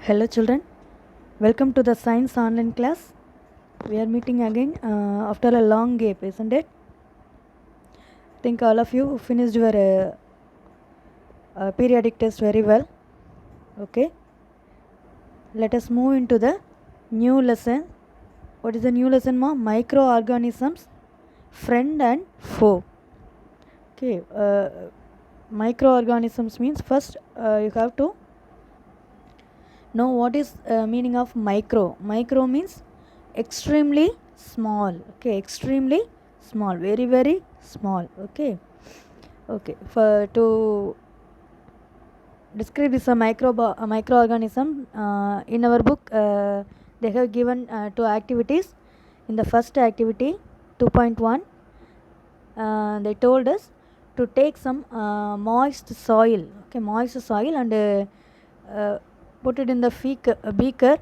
Hello children, welcome to the science online class. We are meeting again after a long gap, isn't it? I think all of you finished your periodic test very well. Okay, let us move into the new lesson. What is the new lesson, ma? Microorganisms, friend and foe. Okay, microorganisms means first you have to know what is meaning of micro. Micro means extremely small. Okay, extremely small, very small. Okay, for to describe this a microorganism, in our book they have given two activities. In the first activity 2.1, they told us to take some moist soil, okay, moist soil, and put it in the beaker,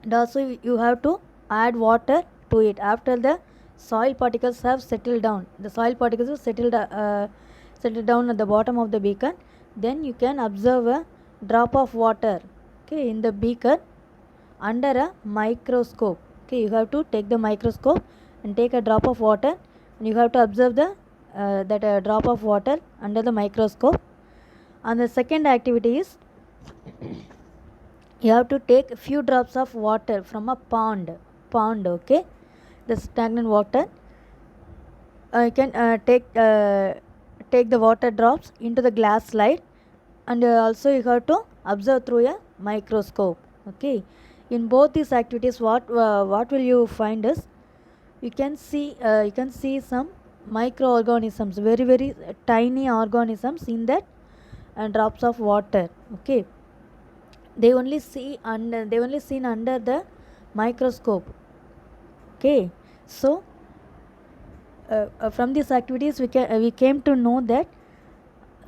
and also you have to add water to it. After the soil particles have settled down, the soil particles have settled down at the bottom of the beaker, then you can observe a drop of water, okay, in the beaker under a microscope. Okay, you have to take the microscope and take a drop of water, and you have to observe the that drop of water under the microscope. And the second activity is you have to take a few drops of water from a pond, okay, the stagnant water. You can take the water drops into the glass slide, and also you have to observe through a microscope. Okay, in both these activities, what will you find is you can see some microorganisms, very tiny organisms in that drops of water. Okay, they only seen under the microscope. Okay, so from these activities we came to know that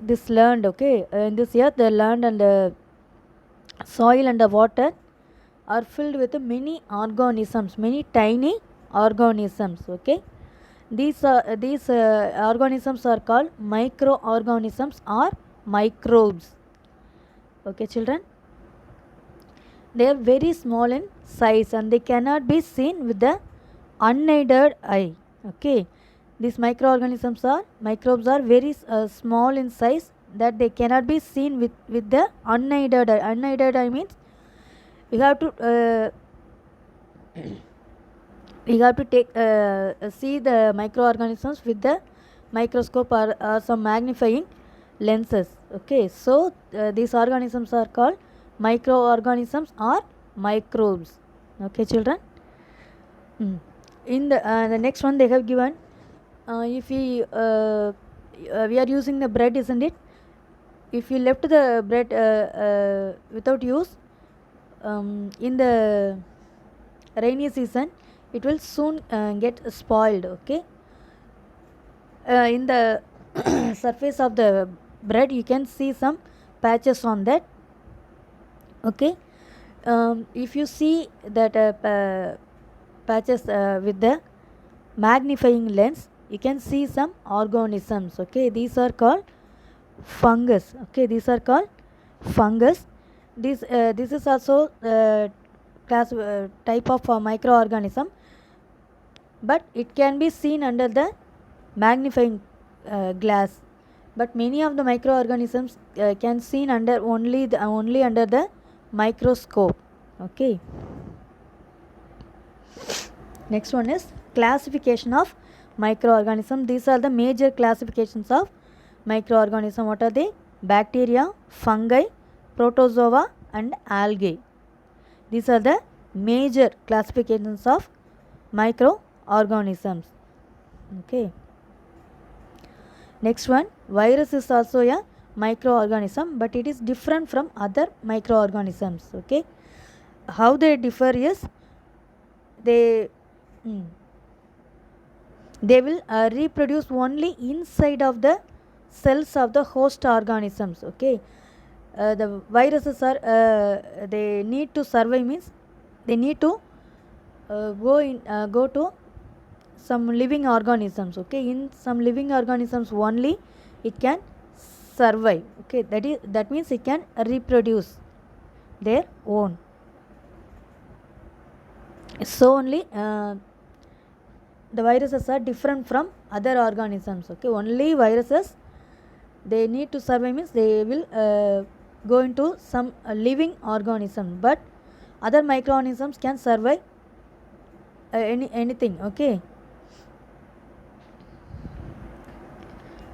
this land, okay, in this earth, the land and the soil and the water are filled with many organisms, many tiny organisms. Okay, these organisms are called microorganisms or microbes. Okay children, they are very small in size and they cannot be seen with the unaided eye. Okay, these microbes are very small in size, that they cannot be seen with the unaided eye. Unaided eye means you have to take see the microorganisms with the microscope or some magnifying lenses. Okay, so these organisms are called microorganisms or microbes. Okay children. In the next one they have given, if we are using the bread, isn't it? If you left the bread without use in the rainy season, it will soon get spoiled. Okay, in the surface of the bread you can see some patches on that. Okay, if you see that patches with the magnifying lens, you can see some organisms. Okay, these are called fungus. Okay, these are called fungus. This is also class type of microorganism, but it can be seen under the magnifying glass. But many of the microorganisms can seen under only under the microscope. Okay, next one is classification of microorganism. These are the major classifications of microorganism. What are they? Bacteria, fungi, protozoa and algae. These are the major classifications of microorganisms. Okay, next one, virus is also a microorganism, but it is different from other microorganisms. Okay, how they differ is they will reproduce only inside of the cells of the host organisms. Okay, the viruses are they need to survive, means they need to go to some living organisms. Okay, in some living organisms only it can survive. Okay, that means it can reproduce. their own. So only the viruses are different from other organisms. Okay, only viruses they need to survive means they will go into some living organism, but other microorganisms can survive anything. Okay.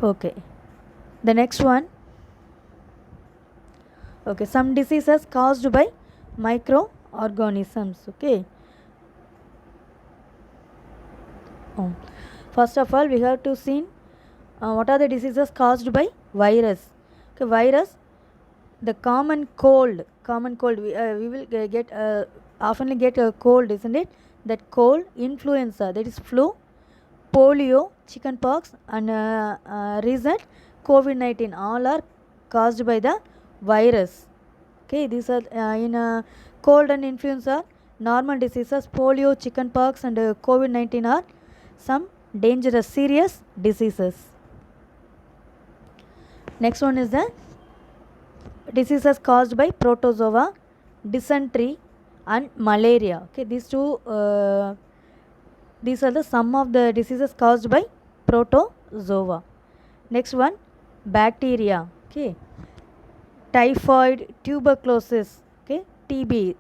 Okay, the next one. Okay, some diseases caused by microorganisms. Okay. First of all, we have to see what are the diseases caused by virus. Okay, virus, the common cold. We will get oftenly get a cold, isn't it? That cold, influenza, that is flu, polio, chickenpox, and recent COVID-19. All are caused by the virus. Okay, these are in cold and influenza, normal diseases. Polio, chickenpox, and COVID-19 are some dangerous, serious diseases. Next one is the diseases caused by protozoa, dysentery, and malaria. Okay, these are the some of the diseases caused by protozoa. Next one, bacteria. Okay, typhoid, tuberculosis. Okay, TB.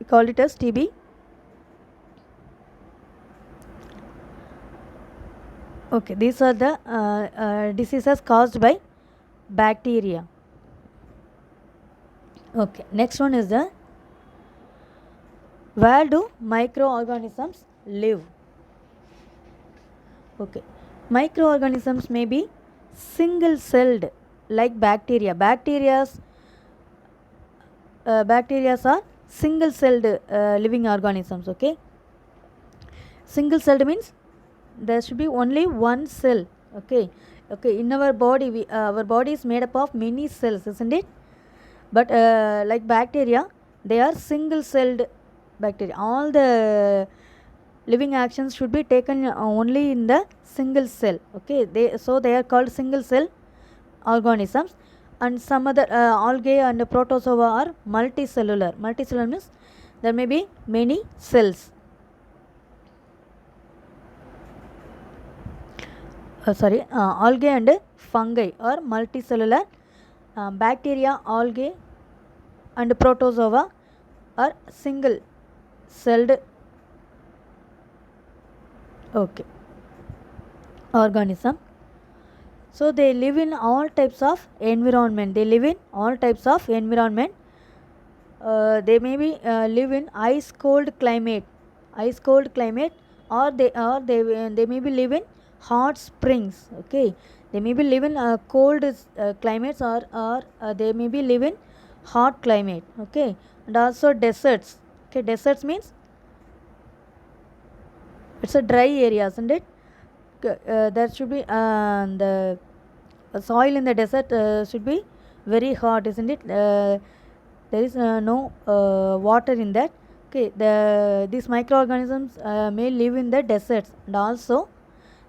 We call it as TB. Okay, these are the diseases caused by bacteria. Okay, next one is the where do microorganisms live? Okay, microorganisms may be single celled like bacteria. Bacterias are single celled living organisms. Okay, single celled means there should be only one cell. Okay, in our body our body is made up of many cells, isn't it? But like bacteria, they are single celled bacteria. All the living actions should be taken only in the single cell. Okay, they are called single cell organisms. And some other algae and protozoa are multicellular. Multicellular means there may be many cells. Algae and fungi are multicellular. Bacteria, algae, and protozoa are single celled organism. So they live in all types of environment. They may be live in ice cold climate, or they may be live in hot springs. Okay, they may be live in cold climates, or they may be live in hot climate. Okay, and also deserts. Okay, deserts means it's a dry area, isn't it? There should be the soil in the desert should be very hot, isn't it? There is no water in that. Okay, these microorganisms may live in the deserts, and also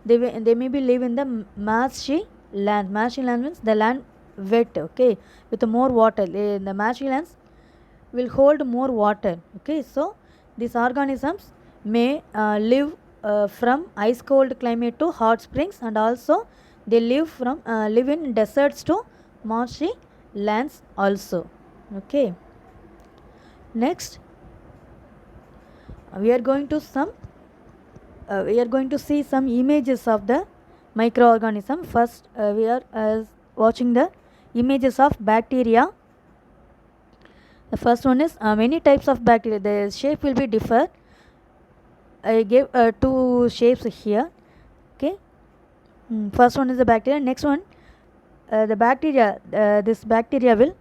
they may be live in the marshy land. Marshy land means the land wet. Okay, with more water. The marshy lands will hold more water. Okay, so these organisms may live from ice cold climate to hot springs, and also they live in deserts to marshy lands also. Okay, next we are going to see some images of the microorganism. First we are watching the images of bacteria. The first one is many types of bacteria. The shape will be differ. I gave two shapes here. Okay, first one is the bacteria. Next one, the bacteria. This bacteria will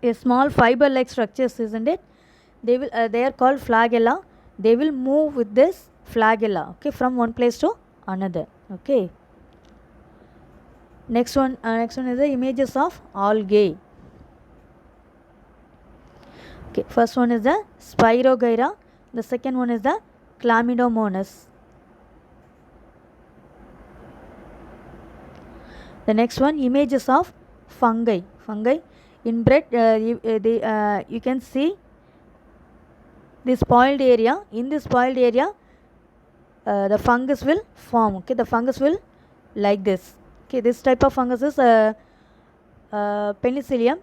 a small fiber-like structures, isn't it? They are called flagella. They will move with this flagella. Okay, from one place to another. Okay. Next one is the images of algae. Okay, first one is the Spirogyra. The second one is the Chlamydomonas. The next one, images of fungi. In bread, you can see the spoiled area. In the spoiled area, the fungus will form. Okay, the fungus will like this. Okay, this type of fungus is penicillium.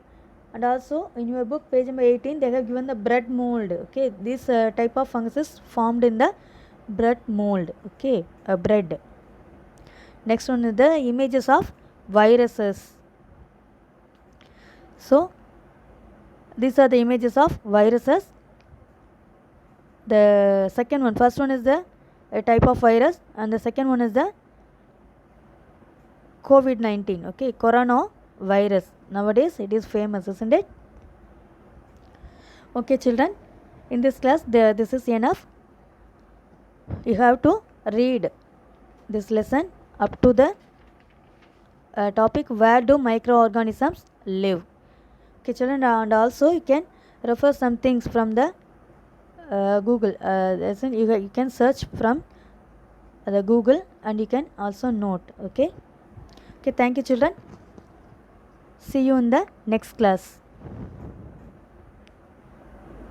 And also in your book page number 18 they have given the bread mold. Okay, this type of fungus is formed in the bread mold. Okay, bread. Next one is the images of viruses. So these are the images of viruses. The second one, first one is the a type of virus, and the second one is the COVID-19. Okay, coronavirus. Nowadays it is famous, isn't it? Okay, children, in this class this is enough. You have to read this lesson up to the topic where do microorganisms live. Okay, children, and also you can refer some things from the Google. You can search from the Google and you can also note. Okay. Okay, thank you, children. See you in the next class.